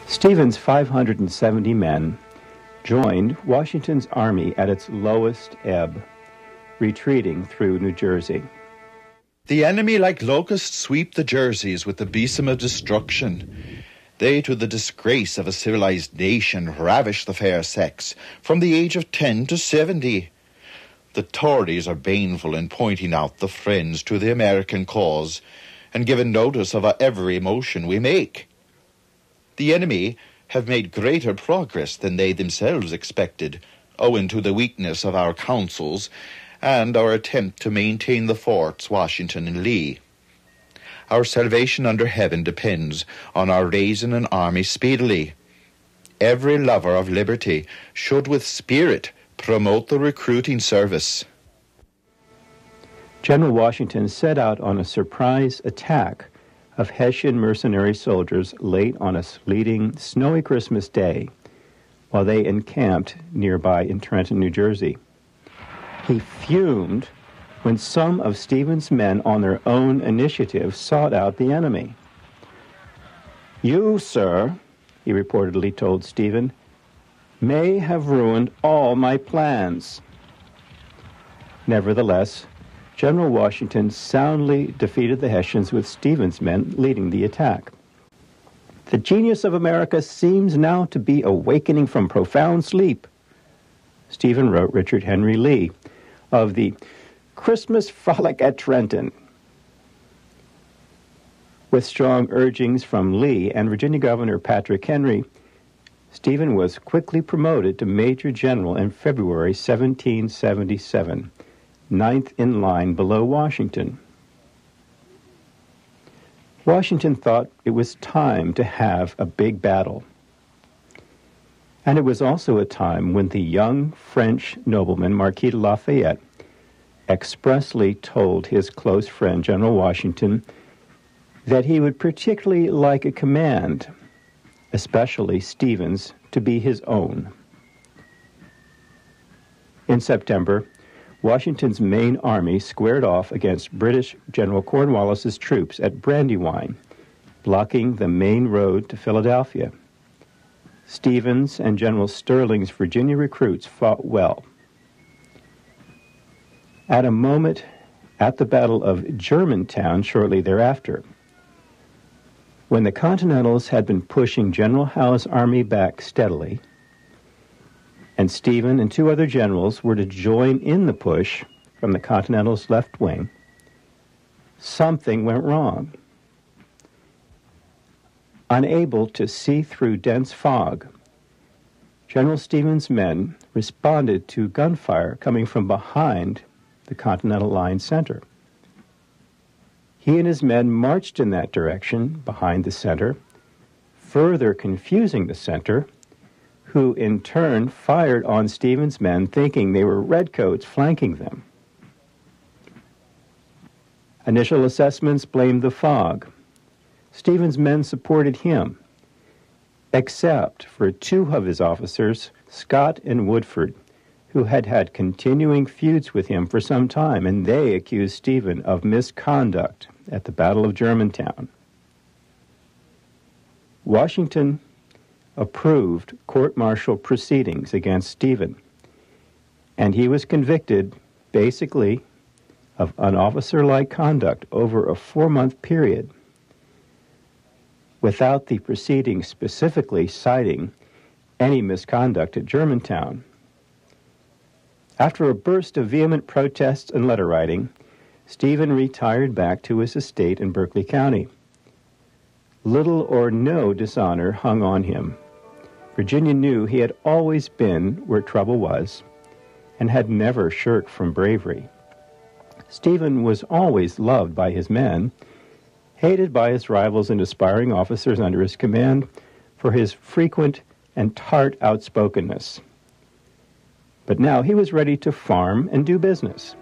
Stephen's 570 men joined Washington's army at its lowest ebb, retreating through New Jersey. The enemy like locusts sweep the Jerseys with the besom of destruction. They, to the disgrace of a civilized nation, ravish the fair sex from the age of 10 to 70. The Tories are baneful in pointing out the friends to the American cause and giving notice of every motion we make. The enemy have made greater progress than they themselves expected, owing to the weakness of our counsels and our attempt to maintain the forts Washington and Lee. Our salvation under heaven depends on our raising an army speedily. Every lover of liberty should with spirit promote the recruiting service. General Washington set out on a surprise attack of Hessian mercenary soldiers late on a sleeting, snowy Christmas day while they encamped nearby in Trenton, New Jersey. He fumed when some of Stephen's men on their own initiative sought out the enemy. "You, sir," he reportedly told Stephen, "may have ruined all my plans." Nevertheless, General Washington soundly defeated the Hessians with Stephen's men leading the attack. "The genius of America seems now to be awakening from profound sleep," Stephen wrote Richard Henry Lee of the Christmas frolic at Trenton. With strong urgings from Lee and Virginia Governor Patrick Henry, Stephen was quickly promoted to Major General in February 1777, ninth in line below Washington. Washington thought it was time to have a big battle. And it was also a time when the young French nobleman Marquis de Lafayette expressly told his close friend General Washington that he would particularly like a command, especially Stephen's, to be his own. In September, Washington's main army squared off against British General Cornwallis's troops at Brandywine, blocking the main road to Philadelphia. Stephen's and General Sterling's Virginia recruits fought well. At a moment at the Battle of Germantown shortly thereafter, when the Continentals had been pushing General Howe's army back steadily, and Stephen and two other generals were to join in the push from the Continentals' left wing, something went wrong. Unable to see through dense fog, General Stephen's men responded to gunfire coming from behind the Continental Line center. He and his men marched in that direction behind the center, further confusing the center, who in turn fired on Stephen's men thinking they were redcoats flanking them. Initial assessments blamed the fog. Stephen's men supported him, except for two of his officers, Scott and Woodford, who had had continuing feuds with him for some time, and they accused Stephen of misconduct at the Battle of Germantown. Washington approved court-martial proceedings against Stephen, and he was convicted, basically, of unofficer-like conduct over a 4-month period, without the proceedings specifically citing any misconduct at Germantown. After a burst of vehement protests and letter writing, Stephen retired back to his estate in Berkeley County. Little or no dishonor hung on him. Virginia knew he had always been where trouble was and had never shirked from bravery. Stephen was always loved by his men, hated by his rivals and aspiring officers under his command for his frequent and tart outspokenness. But now he was ready to farm and do business.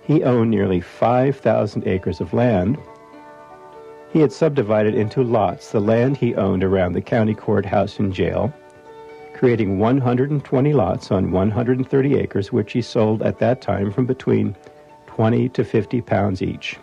He owned nearly 5,000 acres of land. He had subdivided into lots the land he owned around the county courthouse and jail, creating 120 lots on 130 acres, which he sold at that time from between 20 to 50 pounds each.